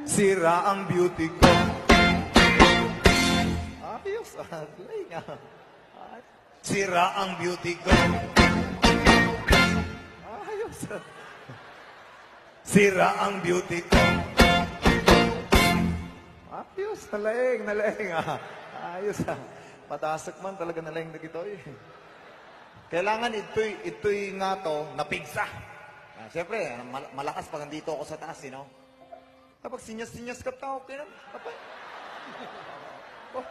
Sira ang beauty ko. Ayos, play nga. Sira ang beauty ko. Ayos. Sira ang beauty ko. Ayos, nalaing. Ayos. Patasok man talaga nalaing na gitoy. Kailangan ito'y nga to, napigsa. Siyempre, malakas pag nandito ako sa taas, no? Kapag sinyas-sinyas ka pa, okay na. Kapag... Oh.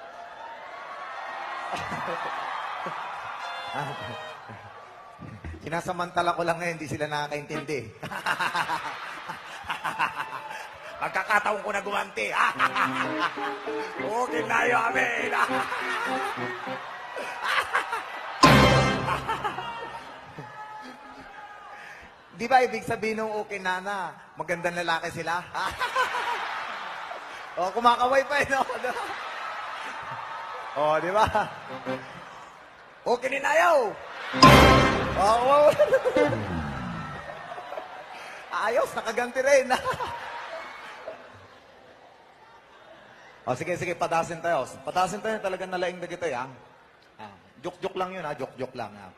Sinasamantala ko lang ngayon, hindi sila nakakaintindi. Pagkakataon ko na gumanti. Okay na yun, amen. Di ba ibig sabihin ng okay na, magandang lalaki sila? O, kumakaway pa no? O, di ba? Okay ni Nayaw! Oo. Ayos, nakaganti rin. O, sige, patasin tayo. Patasin tayo, talagang nalaing na gito, ha? Joke-joke lang yun, ha? Joke-joke lang, ha?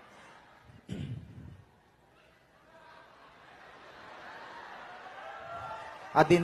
Adin